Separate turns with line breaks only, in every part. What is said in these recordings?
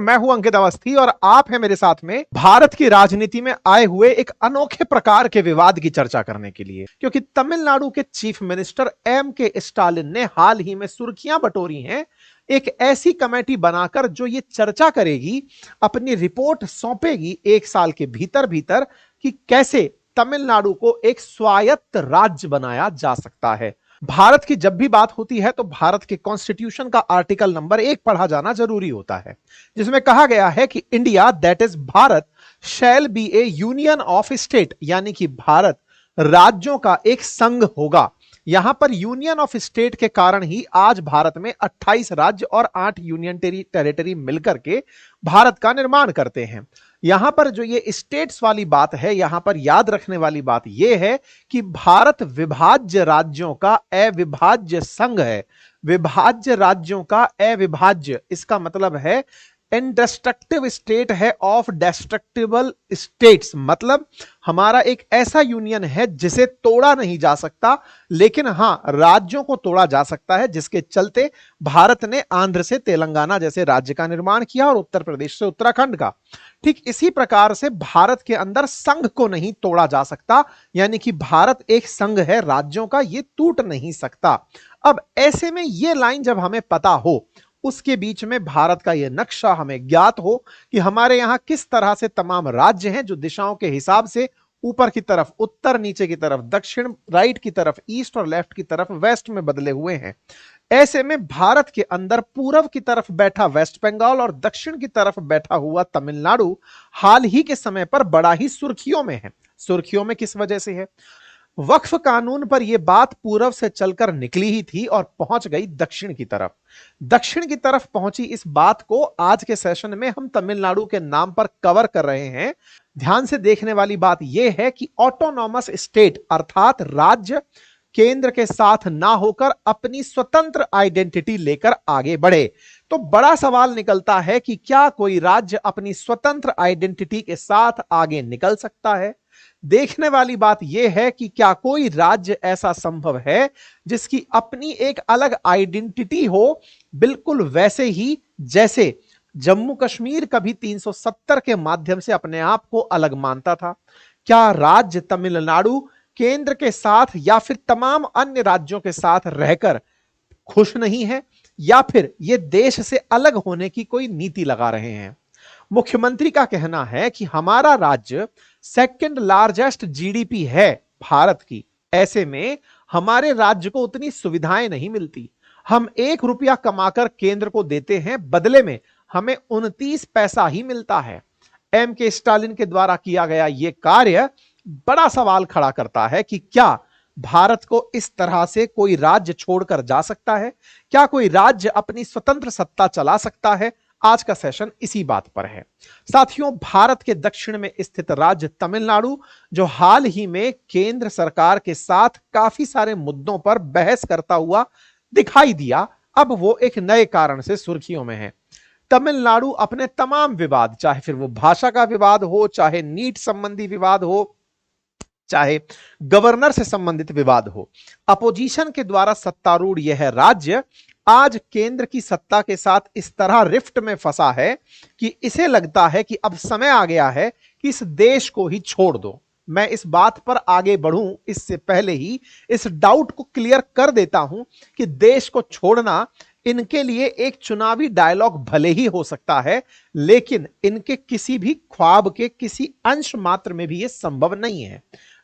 मैं हूं अंकित अवस्थी और आप हैं मेरे साथ में भारत की राजनीति में आए हुए एक अनोखे प्रकार के विवाद की चर्चा करने के लिए, क्योंकि तमिलनाडु के चीफ मिनिस्टर के स्टालिन ने हाल ही में सुर्खियां बटोरी हैं एक ऐसी कमेटी बनाकर जो ये चर्चा करेगी, अपनी रिपोर्ट सौंपेगी 1 साल के भीतर भीतर कि कैसे तमिलनाडु को एक स्वायत्त राज्य बनाया जा सकता है। भारत की जब भी बात होती है तो भारत के कॉन्स्टिट्यूशन का आर्टिकल नंबर 1 पढ़ा जाना जरूरी होता है, जिसमें कहा गया है कि India that is Bharat shall be A union of state, यानी कि भारत राज्यों का एक संघ होगा। यहां पर यूनियन ऑफ स्टेट के कारण ही आज भारत में 28 राज्य और 8 यूनियन टेरिटरी मिलकर के भारत का निर्माण करते हैं। यहां पर जो ये स्टेट्स वाली बात है, यहां पर याद रखने वाली बात यह है कि भारत विभाज्य राज्यों का अविभाज्य संघ है। विभाज्य राज्यों का अविभाज्य, इसका मतलब है इंडेस्ट्रक्टिव स्टेट है ऑफ डेस्ट्रक्टिबल स्टेट्स, मतलब हमारा एक ऐसा यूनियन है जिसे तोड़ा नहीं जा सकता, लेकिन हां राज्यों को तोड़ा जा सकता है, जिसके चलते भारत ने आंध्र से तेलंगाना जैसे राज्य का निर्माण किया और उत्तर प्रदेश से उत्तराखंड का। ठीक इसी प्रकार से भारत के अंदर संघ को नहीं तोड़ा जा सकता, यानी कि भारत एक संघ है राज्यों का, ये टूट नहीं सकता। अब ऐसे में ये लाइन जब हमें पता हो, उसके बीच में भारत का यह नक्शा हमें ज्ञात हो कि हमारे यहां किस तरह से तमाम राज्य हैं जो दिशाओं के हिसाब से ऊपर की तरफ उत्तर, नीचे की तरफ दक्षिण, राइट की तरफ ईस्ट और लेफ्ट की तरफ वेस्ट में बदले हुए हैं। ऐसे में भारत के अंदर पूर्व की तरफ बैठा वेस्ट बंगाल और दक्षिण की तरफ बैठा हुआ तमिलनाडु हाल ही के समय पर बड़ा ही सुर्खियों में है। सुर्खियों में किस वजह से है? वक्फ कानून पर यह बात पूर्व से चलकर निकली ही थी और पहुंच गई दक्षिण की तरफ। दक्षिण की तरफ पहुंची इस बात को आज के सेशन में हम तमिलनाडु के नाम पर कवर कर रहे हैं। ध्यान से देखने वाली बात यह है कि ऑटोनॉमस स्टेट अर्थात राज्य केंद्र के साथ ना होकर अपनी स्वतंत्र आइडेंटिटी लेकर आगे बढ़े। तो बड़ा सवाल निकलता है कि क्या कोई राज्य अपनी स्वतंत्र आइडेंटिटी के साथ आगे निकल सकता है? देखने वाली बात यह है कि क्या कोई राज्य ऐसा संभव है जिसकी अपनी एक अलग आइडेंटिटी हो, बिल्कुल वैसे ही जैसे जम्मू कश्मीर कभी 370 के माध्यम से अपने आप को अलग मानता था। क्या राज्य तमिलनाडु केंद्र के साथ या फिर तमाम अन्य राज्यों के साथ रहकर खुश नहीं है, या फिर ये देश से अलग होने की कोई नीति लगा रहे हैं? मुख्यमंत्री का कहना है कि हमारा राज्य सेकंड लार्जेस्ट जीडीपी है भारत की, ऐसे में हमारे राज्य को उतनी सुविधाएं नहीं मिलती। हम 1 रुपया कमाकर केंद्र को देते हैं, बदले में हमें 29 पैसा ही मिलता है। के स्टालिन के द्वारा किया गया यह कार्य बड़ा सवाल खड़ा करता है कि क्या भारत को इस तरह से कोई राज्य छोड़कर जा सकता है? क्या कोई राज्य अपनी स्वतंत्र सत्ता चला सकता है? आज का सेशन इसी बात पर है। साथियों, भारत के दक्षिण में स्थित राज्य तमिलनाडु, जो हाल ही में केंद्र सरकार के साथ काफी सारे मुद्दों पर बहस करता हुआ दिखाई दिया, अब वो एक नए कारण से सुर्खियों में है। तमिलनाडु अपने तमाम विवाद, चाहे फिर वो भाषा का विवाद हो, चाहे नीट संबंधी विवाद हो, चाहे गवर्नर से संबंधित विवाद हो, अपोजिशन के द्वारा सत्तारूढ़ यह राज्य आज केंद्र की सत्ता के साथ इस तरह रिफ्ट में फंसा है कि इसे लगता है कि अब समय आ गया है कि इस देश को ही छोड़ दो। मैं इस बात पर आगे बढ़ूं इससे पहले ही इस डाउट को क्लियर कर देता हूं कि देश को छोड़ना इनके लिए एक चुनावी डायलॉग भले ही हो सकता है, लेकिन इनके किसी भी ख्वाब के किसी अंश मात्र में भी यह संभव नहीं है।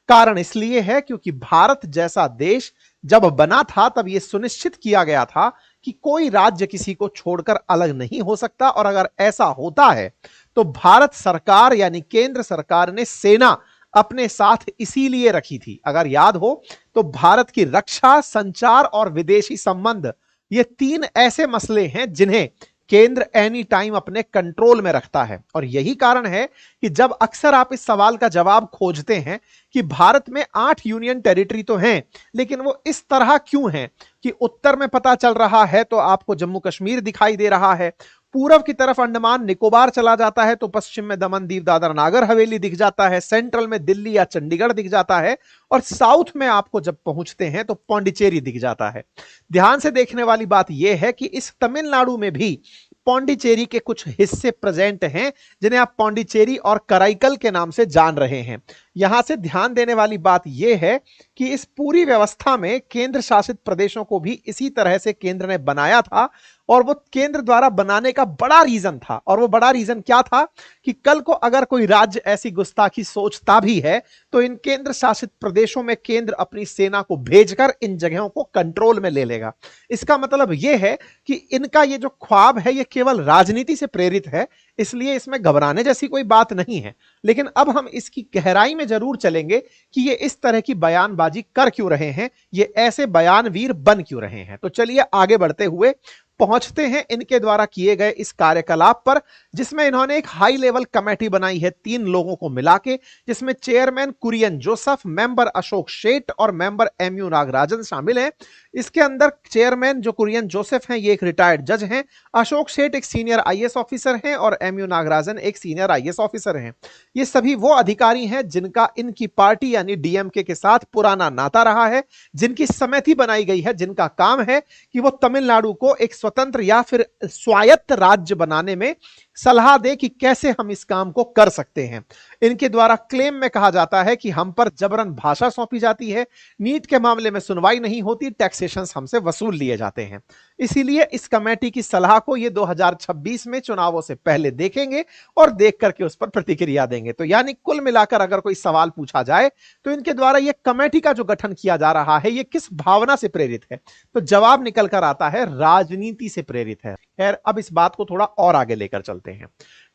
कारण इसलिए है क्योंकि भारत जैसा देश जब बना था तब यह सुनिश्चित किया गया था कि कोई राज्य किसी को छोड़कर अलग नहीं हो सकता, और अगर ऐसा होता है तो भारत सरकार यानी केंद्र सरकार ने सेना अपने साथ इसीलिए रखी थी। अगर याद हो तो भारत की रक्षा, संचार और विदेशी संबंध, ये 3 ऐसे मसले हैं जिन्हें केंद्र एनी टाइम अपने कंट्रोल में रखता है। और यही कारण है कि जब अक्सर आप इस सवाल का जवाब खोजते हैं कि भारत में 8 यूनियन टेरिटरी तो हैं, लेकिन वो इस तरह क्यों हैं कि उत्तर में पता चल रहा है तो आपको जम्मू कश्मीर दिखाई दे रहा है, पूर्व की तरफ अंडमान निकोबार चला जाता है तो पश्चिम में दमन दीव दादर नागर हवेली दिख जाता है, सेंट्रल में दिल्ली या चंडीगढ़ दिख जाता है, और साउथ में आपको जब पहुंचते हैं तो पौंडीचेरी दिख जाता है। ध्यान से देखने वाली बात यह है कि इस तमिलनाडु में भी पौंडीचेरी के कुछ हिस्से प्रेजेंट हैं जिन्हें आप पौंडीचेरी और कराईकल के नाम से जान रहे हैं। यहां से ध्यान देने वाली बात यह है कि इस पूरी व्यवस्था में केंद्र शासित प्रदेशों को भी इसी तरह से केंद्र ने बनाया था और वो केंद्र द्वारा बनाने का बड़ा रीजन था। और वो बड़ा रीजन क्या था कि कल को अगर कोई राज्य ऐसी गुस्ताखी सोचता भी है तो इन केंद्र शासित प्रदेशों में केंद्र अपनी सेना को भेजकर इन जगहों को कंट्रोल में ले लेगा। इसका मतलब यह है कि इनका ये जो ख्वाब है ये केवल राजनीति से प्रेरित है, इसलिए इसमें घबराने जैसी कोई बात नहीं है। लेकिन अब हम इसकी गहराई में जरूर चलेंगे कि ये इस तरह की बयानबाजी कर क्यों रहे हैं, ये ऐसे बयानवीर बन क्यों रहे हैं। तो चलिए आगे बढ़ते हुए पहुंचते हैं इनके द्वारा किए गए इस कार्यकलाप पर, जिसमें इन्होंने एक हाई लेवल कमेटी बनाई है 3 लोगों को मिला के, जिसमें चेयरमैन कुरियन जोसेफ, मेंबर अशोक शेठ और मेंबर एमयू नागराजन शामिल हैं। इसके अंदर चेयरमैन जो कुरियन जोसेफ हैं ये एक रिटायर्ड जज हैं, अशोक शेठ एक सीनियर आईएएस ऑफिसर हैं और एमयू नागराजन एक सीनियर आईएएस ऑफिसर हैं। ये सभी वो अधिकारी हैं जिनका इनकी पार्टी यानी डीएमके के साथ पुराना नाता रहा है, जिनकी समिति बनाई गई है, जिनका काम है कि वो तमिलनाडु को एक स्वतंत्र या फिर स्वायत्त राज्य बनाने में सलाह दे कि कैसे हम इस काम को कर सकते हैं। इनके द्वारा क्लेम में कहा जाता है कि हम पर जबरन भाषा सौंपी जाती है, नीट के मामले में सुनवाई नहीं होती, टैक्सेशन हमसे वसूल लिए जाते हैं। इसीलिए इस कमेटी की सलाह को ये 2026 में चुनावों से पहले देखेंगे और देख करके उस पर प्रतिक्रिया देंगे। तो यानी कुल मिलाकर अगर कोई सवाल पूछा जाए तो इनके द्वारा यह कमेटी का जो गठन किया जा रहा है ये किस भावना से प्रेरित है, तो जवाब निकल कर आता है राजनीति से प्रेरित है। खैर अब इस बात को थोड़ा और आगे लेकर चलते हैं।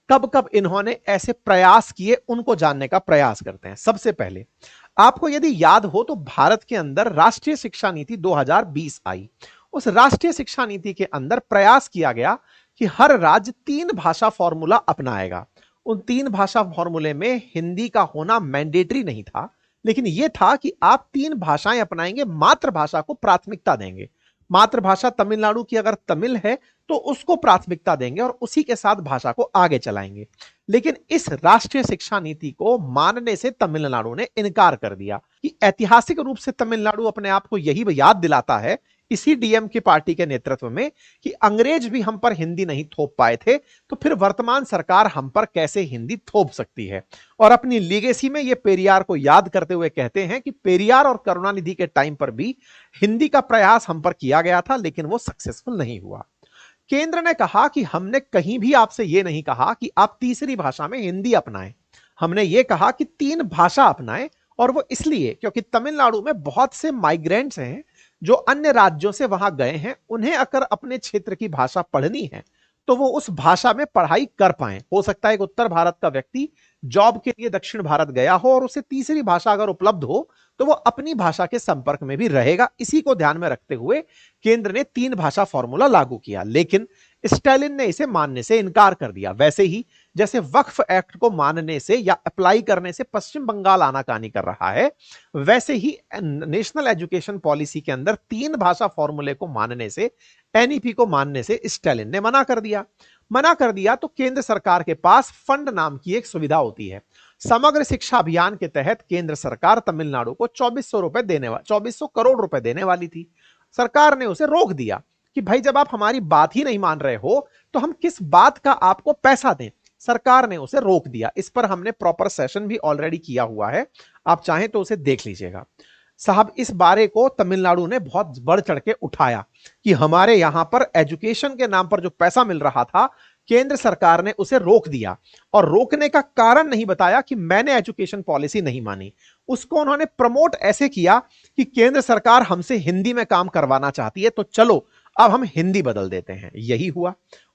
कब कब इन्होंने ऐसे प्रयास किए उनको जानने का प्रयास करते हैं। सबसे पहले आपको यदि याद हो तो भारत के अंदर राष्ट्रीय शिक्षा नीति 2020 आई। उस राष्ट्रीय शिक्षा नीति के अंदर प्रयास किया गया कि हर राज्य 3 भाषा फॉर्मूला अपनाएगा। उन 3 भाषा फॉर्मूले में हिंदी का होना मैंडेटरी नहीं था, लेकिन यह था कि आप 3 भाषाएं अपनाएंगे, मातृभाषा को प्राथमिकता देंगे। मातृभाषा तमिलनाडु की अगर तमिल है तो उसको प्राथमिकता देंगे और उसी के साथ भाषा को आगे चलाएंगे। लेकिन इस राष्ट्रीय शिक्षा नीति को मानने से तमिलनाडु ने इनकार कर दिया कि ऐतिहासिक रूप से तमिलनाडु अपने आप को यही याद दिलाता है इसी डीएम की पार्टी के नेतृत्व में कि अंग्रेज भी हम पर हिंदी नहीं थोप पाए थे, तो फिर वर्तमान सरकार हम पर कैसे हिंदी थोप सकती है। और अपनी लीगेसी में ये पेरियार को याद करते हुए कहते हैं कि पेरियार और करुणानिधि के टाइम पर भी हिंदी का प्रयास हम पर किया गया था, लेकिन वो सक्सेसफुल नहीं हुआ। केंद्र ने कहा कि हमने कहीं भी आपसे यह नहीं कहा कि आप तीसरी भाषा में हिंदी अपनाएं, हमने ये कहा कि 3 भाषा अपनाएं। और वो इसलिए क्योंकि तमिलनाडु में बहुत से माइग्रेंट्स हैं जो अन्य राज्यों से वहां गए हैं, उन्हें अगर अपने क्षेत्र की भाषा पढ़नी है तो वो उस भाषा में पढ़ाई कर पाए। हो सकता है एक उत्तर भारत का व्यक्ति जॉब के लिए दक्षिण भारत गया हो और उसे तीसरी भाषा अगर उपलब्ध हो तो वो अपनी भाषा के संपर्क में भी रहेगा। इसी को ध्यान में रखते हुए केंद्र ने 3 भाषा फॉर्मूला लागू किया, लेकिन स्टालिन ने इसे मानने से इनकार कर दिया। वैसे ही जैसे वक्फ एक्ट को मानने से या अप्लाई करने से पश्चिम बंगाल आनाकानी कर रहा है, वैसे ही नेशनल एजुकेशन पॉलिसी के अंदर 3 भाषा फॉर्मूले को मानने से, एनईपी को मानने से स्टालिन ने मना कर दिया। मना कर दिया तो केंद्र सरकार के पास फंड नाम की एक सुविधा होती है। समग्र शिक्षा अभियान के तहत केंद्र सरकार तमिलनाडु को 2400 करोड़ रुपए देने वाली थी। सरकार ने उसे रोक दिया कि भाई जब आप हमारी बात ही नहीं मान रहे हो तो हम किस बात का आपको पैसा दें। सरकार ने उसे रोक दिया। इस पर हमने प्रॉपर सेशन भी ऑलरेडी किया हुआ है, आप चाहें तो उसे देख लीजिएगा। साहब इस बारे को तमिलनाडु ने बहुत बढ़ चढ़ के उठाया कि हमारे यहां पर एजुकेशन के नाम पर जो पैसा मिल रहा था केंद्र सरकार ने उसे रोक दिया। और रोकने का कारण नहीं बताया कि मैंने एजुकेशन पॉलिसी नहीं मानी, उसको उन्होंने प्रमोट ऐसे किया कि केंद्र सरकार हमसे हिंदी में काम करवाना चाहती है तो चलो अब हम हिंदी बदल देते हैं। यही हुआ।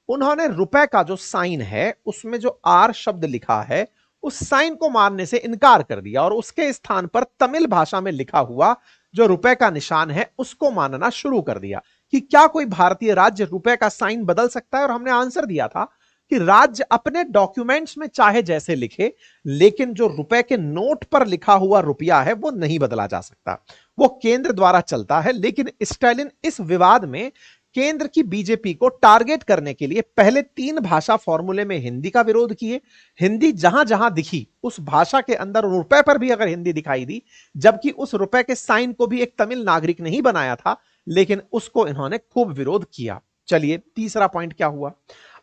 उन्होंने रुपए का जो साइन है उसमें जो आर शब्द लिखा है उस साइन को मानने से इनकार कर दिया और उसके स्थान पर तमिल भाषा में लिखा हुआ जो रुपए का निशान है उसको मानना शुरू कर दिया कि क्या कोई भारतीय राज्य रुपए का साइन बदल सकता है। और हमने आंसर दिया था कि राज्य अपने डॉक्यूमेंट्स में चाहे जैसे लिखे, लेकिन जो रुपए के नोट पर लिखा हुआ रुपया है वो नहीं बदला जा सकता, वो केंद्र द्वारा चलता है। लेकिन स्टालिन इस विवाद में केंद्र की बीजेपी को टारगेट करने के लिए पहले 3 भाषा फॉर्मूले में हिंदी का विरोध किए। हिंदी जहां जहां दिखी उस भाषा के अंदर रुपए पर भी अगर हिंदी दिखाई दी, जबकि उस रुपए के साइन को भी एक तमिल नागरिक नहीं बनाया था, लेकिन उसको इन्होंने खूब विरोध किया। चलिए तीसरा पॉइंट क्या हुआ।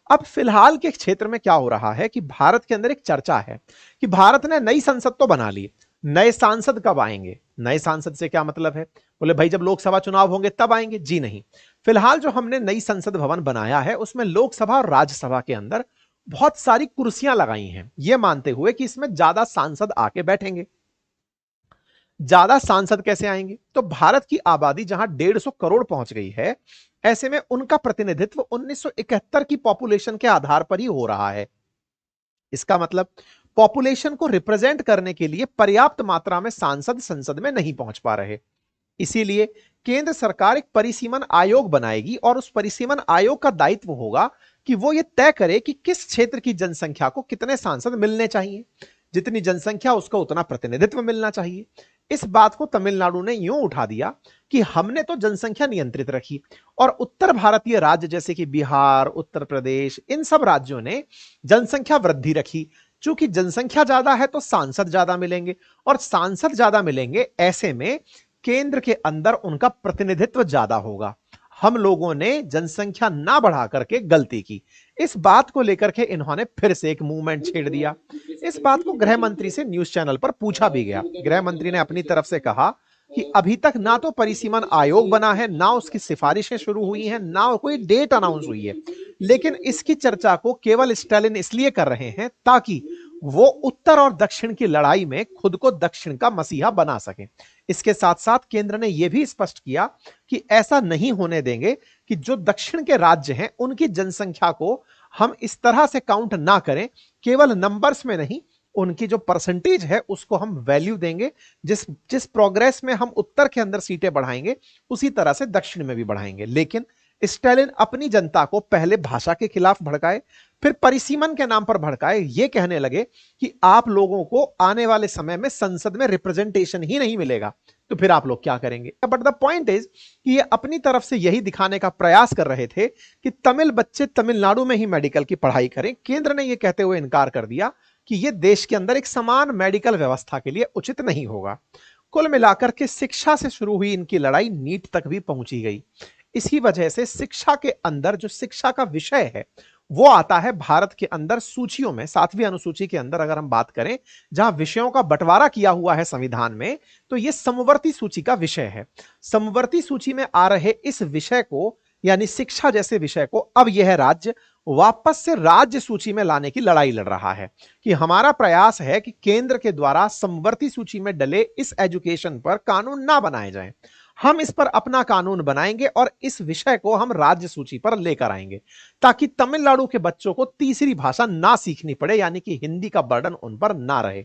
अब फिलहाल के क्षेत्र में क्या हो रहा है कि भारत के अंदर एक चर्चा है कि भारत ने नई संसद तो बना ली, नए सांसद कब आएंगे? नए सांसद से क्या मतलब है? बोले भाई जब लोकसभा चुनाव होंगे तब आएंगे। जी नहीं, फिलहाल जो हमने नई संसद भवन बनाया है उसमें लोकसभा और राज्यसभा के अंदर बहुत सारी कुर्सियां लगाई हैं, यह मानते हुए कि इसमें ज्यादा सांसद आके बैठेंगे। ज्यादा सांसद कैसे आएंगे? तो भारत की आबादी जहां 150 करोड़ पहुंच गई है, ऐसे में उनका प्रतिनिधित्व 1971 की पॉपुलेशन के आधार पर ही हो रहा है। इसका मतलब पॉपुलेशन को रिप्रेजेंट करने के लिए पर्याप्त मात्रा में सांसद संसद में नहीं पहुंच पा रहे। इसीलिए केंद्र सरकार एक परिसीमन आयोग बनाएगी और उस परिसीमन आयोग का दायित्व होगा कि वो ये तय करे कि किस क्षेत्र की जनसंख्या को कितने सांसद मिलने चाहिए। जितनी जनसंख्या उसको उतना प्रतिनिधित्व मिलना चाहिए। इस बात को तमिलनाडु ने यूं उठा दिया कि हमने तो जनसंख्या नियंत्रित रखी और उत्तर भारतीय राज्य जैसे कि बिहार, उत्तर प्रदेश, इन सब राज्यों ने जनसंख्या वृद्धि रखी। चूंकि जनसंख्या ज्यादा है तो सांसद ज्यादा मिलेंगे और सांसद ज्यादा मिलेंगे, ऐसे में केंद्र के अंदर उनका प्रतिनिधित्व ज्यादा होगा। हम लोगों ने जनसंख्या ना बढ़ा करके गलती की। इस बात को लेकर के इन्होंने फिर से एक मूवमेंट छेड़ दिया। इस बात को गृह मंत्री से न्यूज चैनल पर पूछा भी गया। गृह मंत्री ने अपनी तरफ से कहा कि अभी तक ना तो परिसीमन आयोग बना है, ना उसकी सिफारिशें शुरू हुई हैं, ना कोई डेट अनाउंस हुई है, लेकिन इसकी चर्चा को केवल स्टालिन इसलिए कर रहे हैं ताकि वो उत्तर और दक्षिण की लड़ाई में खुद को दक्षिण का मसीहा बना सके। इसके साथ साथ केंद्र ने यह भी स्पष्ट किया कि ऐसा नहीं होने देंगे कि जो दक्षिण के राज्य हैं उनकी जनसंख्या को हम इस तरह से काउंट ना करें, केवल नंबर्स में नहीं, उनकी जो परसेंटेज है उसको हम वैल्यू देंगे। जिस जिस प्रोग्रेस में हम उत्तर के अंदर सीटें बढ़ाएंगे उसी तरह से दक्षिण में भी बढ़ाएंगे। लेकिन स्टालिन अपनी जनता को पहले भाषा के खिलाफ भड़काए, फिर परिसीमन के नाम पर भड़काए, ये कहने लगे कि आप लोगों को आने वाले समय में संसद में रिप्रेजेंटेशन ही नहीं मिलेगा, तो फिर आप लोग क्या करेंगे? बट द पॉइंट इज कि ये अपनी तरफ से यही दिखाने का प्रयास कर रहे थे कि तमिल बच्चे तमिलनाडु में ही मेडिकल की पढ़ाई करें। केंद्र ने यह कहते हुए इनकार कर दिया कि यह देश के अंदर एक समान मेडिकल व्यवस्था के लिए उचित नहीं होगा। कुल मिलाकर के शिक्षा से शुरू हुई इनकी लड़ाई नीट तक भी पहुंची गई। इसी वजह से शिक्षा के अंदर जो शिक्षा का विषय है वो आता है भारत के अंदर सूचियों में। 7वीं अनुसूची के अंदर अगर हम बात करें, जहां विषयों का बंटवारा किया हुआ है संविधान में, तो यह समवर्ती सूची का विषय है। समवर्ती सूची में आ रहे इस विषय को, यानी शिक्षा जैसे विषय को, अब यह राज्य वापस से राज्य सूची में लाने की लड़ाई लड़ रहा है कि हमारा प्रयास है कि केंद्र के द्वारा समवर्ती सूची में डले इस एजुकेशन पर कानून ना बनाए जाएं। हम इस पर अपना कानून बनाएंगे और इस विषय को हम राज्य सूची पर लेकर आएंगे ताकि तमिलनाडु के बच्चों को तीसरी भाषा ना सीखनी पड़े, यानी कि हिंदी का बर्डन उन पर ना रहे।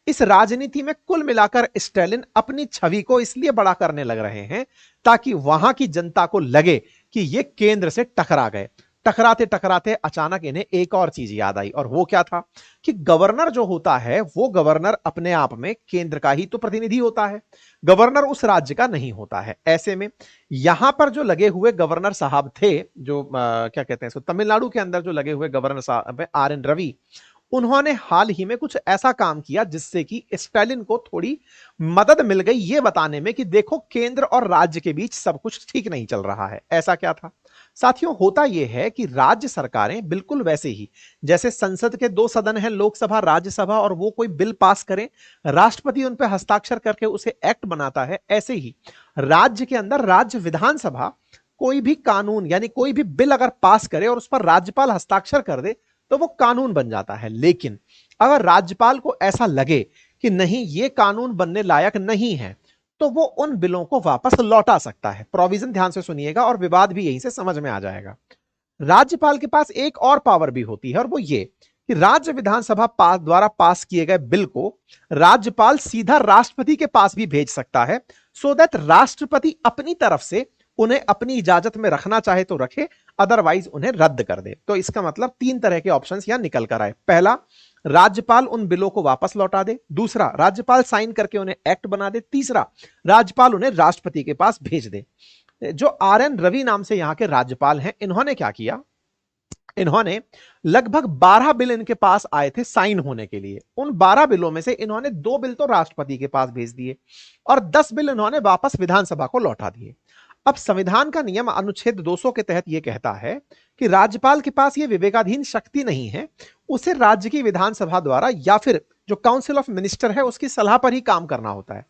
इस राजनीति में कुल मिलाकर स्टालिन अपनी छवि को इसलिए बड़ा करने लग रहे हैं ताकि वहां की जनता को लगे कि ये केंद्र से टकरा गए। टकराते टकराते अचानक इन्हें एक और चीज याद आई, और वो क्या था कि गवर्नर जो होता है वो गवर्नर अपने आप में केंद्र का ही तो प्रतिनिधि होता है, गवर्नर उस राज्य का नहीं होता है। ऐसे में यहां पर जो लगे हुए गवर्नर साहब थे, जो क्या कहते हैं इसको, तमिलनाडु के अंदर जो लगे हुए गवर्नर साहब RN रवि, उन्होंने हाल ही में कुछ ऐसा काम किया जिससे कि स्टालिन को थोड़ी मदद मिल गई ये बताने में कि देखो केंद्र और राज्य के बीच सब कुछ ठीक नहीं चल रहा है। ऐसा क्या था साथियों? होता यह है कि राज्य सरकारें बिल्कुल वैसे ही जैसे संसद के 2 सदन हैं, लोकसभा राज्यसभा, और वो कोई बिल पास करें, राष्ट्रपति उन पर हस्ताक्षर करके उसे एक्ट बनाता है, ऐसे ही राज्य के अंदर राज्य विधानसभा कोई भी कानून यानी कोई भी बिल अगर पास करे और उस पर राज्यपाल हस्ताक्षर कर दे तो वो कानून बन जाता है। लेकिन अगर राज्यपाल को ऐसा लगे कि नहीं ये कानून बनने लायक नहीं है, तो वो उन बिलों को वापस लौटा सकता है। प्रोविजन ध्यान से सुनिएगा और विवाद भी यहीं से समझ में आ जाएगा। राज्यपाल के पास एक और पावर भी होती है और वो ये कि राज्य विधानसभा द्वारा पास किए गए बिल को राज्यपाल सीधा राष्ट्रपति के पास भी भेज सकता है, सो दैट राष्ट्रपति अपनी तरफ से उन्हें अपनी इजाजत में रखना चाहे तो रखे, अदरवाइज उन्हें रद्द कर दे। तो इसका मतलब 3 तरह के ऑप्शंस यहां निकल कर आए। पहला, राज्यपाल उन बिलों को वापस लौटा दे। दूसरा, राज्यपाल साइन करके उन्हें एक्ट बना दे। तीसरा, राज्यपाल उन्हें राष्ट्रपति के पास भेज दे। जो RN रवि नाम से यहां के राज्यपाल हैं, इन्होंने क्या किया, इन्होंने लगभग 12 बिल इनके पास आए थे साइन होने के लिए। उन 12 बिलों में से इन्होंने 2 बिल तो राष्ट्रपति के पास भेज दिए और 10 बिल इन्होंने वापस विधानसभा को लौटा दिए। अब संविधान का नियम अनुच्छेद 200 के तहत यह कहता है कि राज्यपाल के पास यह विवेकाधीन शक्ति नहीं है, उसे राज्य की विधानसभा द्वारा या फिर जो काउंसिल ऑफ मिनिस्टर है उसकी सलाह पर ही काम करना होता है।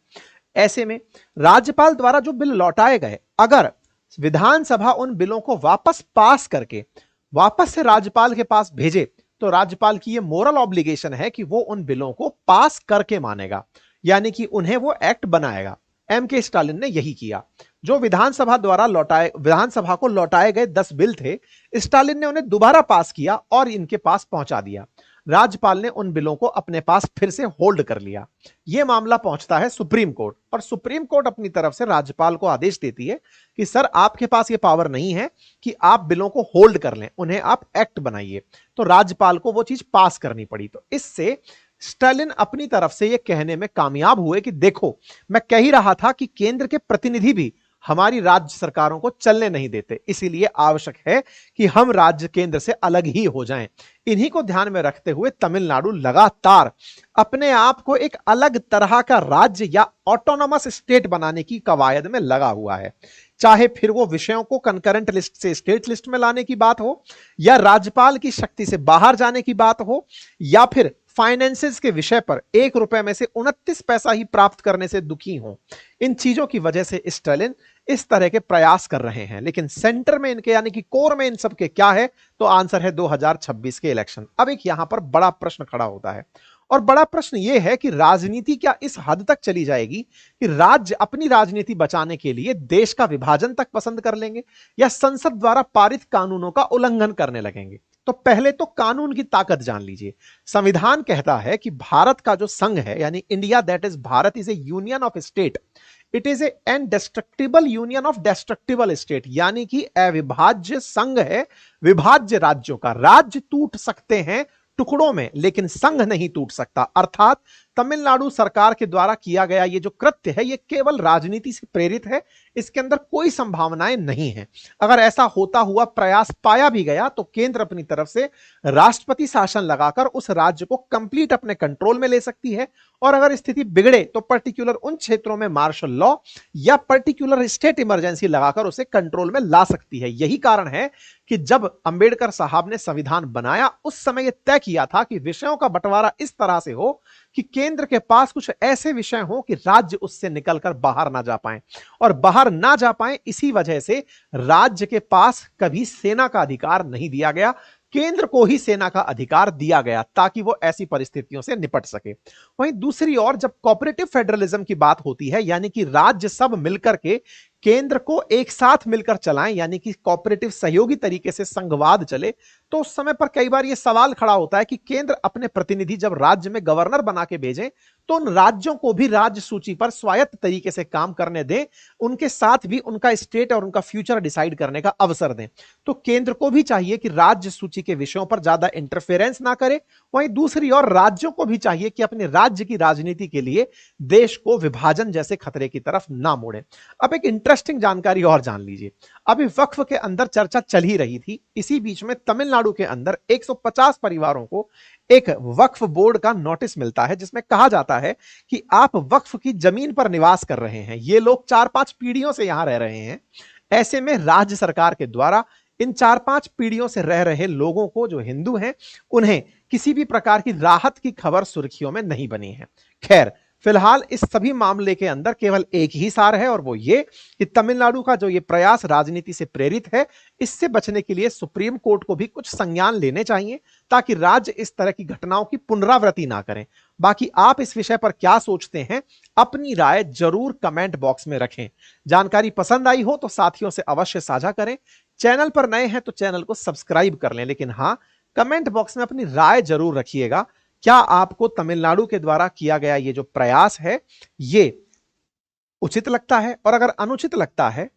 ऐसे में राज्यपाल द्वारा जो बिल लौटाए गए, अगर विधानसभा उन बिलों को वापस पास करके वापस से राज्यपाल के पास भेजे तो राज्यपाल की यह मोरल ऑब्लिगेशन है कि वो उन बिलों को पास करके मानेगा, यानी कि उन्हें वो एक्ट बनाएगा। एम के स्टालिन ने यही किया। जो विधानसभा को लौटाए गए 10 बिल थे, स्टालिन ने उन्हें दोबारा पास किया और इनके पास पहुंचा दिया। राज्यपाल ने उन बिलों को अपने पास फिर से होल्ड कर लिया। यह मामला पहुंचता है सुप्रीम कोर्ट और सुप्रीम कोर्ट अपनी तरफ से राज्यपाल को आदेश देती है कि सर आपके पास यह पावर नहीं है कि आप बिलों को होल्ड कर लें, उन्हें आप एक्ट बनाइए। तो राज्यपाल को वो चीज पास करनी पड़ी। तो इससे स्टालिन अपनी तरफ से यह कहने में कामयाब हुए कि देखो, मैं कह ही रहा था कि केंद्र के प्रतिनिधि भी हमारी राज्य सरकारों को चलने नहीं देते, इसीलिए आवश्यक है कि हम राज्य केंद्र से अलग ही हो जाएं। इन्हीं को ध्यान में रखते हुए तमिलनाडु लगातार अपने आप को एक अलग तरह का राज्य या ऑटोनोमस स्टेट बनाने की कवायद में लगा हुआ है। चाहे फिर वो विषयों को कंकरेंट लिस्ट से स्टेट लिस्ट में लाने की बात हो, या राज्यपाल की शक्ति से बाहर जाने की बात हो, या फिर फाइनेंसेस के विषय पर 1 रुपए में से 29 पैसा ही प्राप्त करने से दुखी हो। इन चीजों की वजह से स्टालिन इस तरह के प्रयास कर रहे हैं। लेकिन सेंटर में इनके यानी कि कोर में इन सब के क्या है, तो आंसर है 2026 के इलेक्शन। अब एक यहां पर बड़ा प्रश्न खड़ा होता है और बड़ा प्रश्न यह है कि राजनीति क्या इस हद तक चली जाएगी कि राज्य अपनी राजनीति बचाने के लिए देश का विभाजन तक पसंद कर लेंगे या संसद द्वारा पारित कानूनों का उल्लंघन करने लगेंगे। तो पहले तो कानून की ताकत जान लीजिए। संविधान कहता है कि भारत का जो संघ है यानी India, that is Bharat, is a union of state, it is a indestructible union of destructible state, यानी कि अविभाज्य संघ है विभाज्य राज्यों का। राज्य टूट सकते हैं टुकड़ों में लेकिन संघ नहीं टूट सकता। अर्थात तमिलनाडु सरकार के द्वारा किया गया ये जो कृत्य है ये केवल राजनीति से प्रेरित है, इसके अंदर कोई संभावनाएं नहीं है। अगर ऐसा होता हुआ प्रयास पाया भी गया तो केंद्र अपनी तरफ से राष्ट्रपति शासन लगाकर उस राज्य को कंप्लीट अपने कंट्रोल में ले सकती है, और अगर स्थिति बिगड़े तो पर्टिकुलर उन क्षेत्रों में मार्शल लॉ या पर्टिकुलर स्टेट इमरजेंसी लगाकर उसे कंट्रोल में ला सकती है। यही कारण है कि जब अंबेडकर साहब ने संविधान बनाया उस समय यह तय किया था कि विषयों का बंटवारा इस तरह से हो कि केंद्र के पास कुछ ऐसे विषय हो कि राज्य उससे निकलकर बाहर ना जा पाए, और बाहर ना जा पाए इसी वजह से राज्य के पास कभी सेना का अधिकार नहीं दिया गया, केंद्र को ही सेना का अधिकार दिया गया ताकि वो ऐसी परिस्थितियों से निपट सके। वहीं दूसरी ओर जब कोऑपरेटिव फेडरलिज्म की बात होती है यानी कि राज्य सब मिलकर के केंद्र को एक साथ मिलकर चलाएं, यानी कि कोऑपरेटिव सहयोगी तरीके से संघवाद चले, तो उस समय पर कई बार यह सवाल खड़ा होता है कि केंद्र अपने प्रतिनिधि जब राज्य में गवर्नर बना के भेजें तो उन राज्यों को भी राज्य सूची पर स्वायत्त तरीके से काम करने दें, उनके साथ भी उनका स्टेट और उनका फ्यूचर डिसाइड करने का अवसर दें। तो केंद्र को भी चाहिए कि राज्य सूची के विषयों पर ज्यादा इंटरफेरेंस ना करे, वहीं दूसरी ओर राज्यों को भी चाहिए कि अपने राज्य की राजनीति के लिए देश को विभाजन जैसे खतरे की तरफ ना मोड़े। अब एक इंटरेस्टिंग जानकारी और जान लीजिए। अभी वक्फ के अंदर चर्चा चल ही रही थी, इसी बीच में तमिलनाडु के अंदर 150 परिवारों को एक वक्फ बोर्ड का नोटिस मिलता है जिसमें कहा जाता है कि आप वक्फ की जमीन पर निवास कर रहे हैं, ये लोग 4-5 पीढ़ियों से यहां रह रहे हैं। ऐसे में राज्य सरकार के द्वारा इन 4-5 पीढ़ियों से रह रहे लोगों को, जो हिंदू हैं, उन्हें किसी भी प्रकार की राहत की खबर सुर्खियों में नहीं बनी है। खैर, फिलहाल इस सभी मामले के अंदर केवल एक ही सार है और वो ये कि तमिलनाडु का जो ये प्रयास राजनीति से प्रेरित है, इससे बचने के लिए सुप्रीम कोर्ट को भी कुछ संज्ञान लेने चाहिए ताकि राज्य इस तरह की घटनाओं की पुनरावृत्ति ना करें। बाकी आप इस विषय पर क्या सोचते हैं, अपनी राय जरूर कमेंट बॉक्स में रखें। जानकारी पसंद आई हो तो साथियों से अवश्य साझा करें। चैनल पर नए हैं तो चैनल को सब्सक्राइब कर लें, लेकिन हाँ, कमेंट बॉक्स में अपनी राय जरूर रखिएगा। क्या आपको तमिलनाडु के द्वारा किया गया ये जो प्रयास है ये उचित लगता है, और अगर अनुचित लगता है,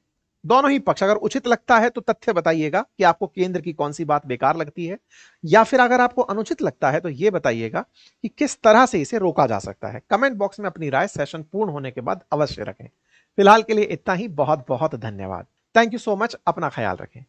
दोनों ही पक्ष, अगर उचित लगता है तो तथ्य बताइएगा कि आपको केंद्र की कौन सी बात बेकार लगती है, या फिर अगर आपको अनुचित लगता है तो यह बताइएगा कि किस तरह से इसे रोका जा सकता है। कमेंट बॉक्स में अपनी राय सेशन पूर्ण होने के बाद अवश्य रखें। फिलहाल के लिए इतना ही। बहुत बहुत धन्यवाद। Thank you so much. अपना ख्याल रखें।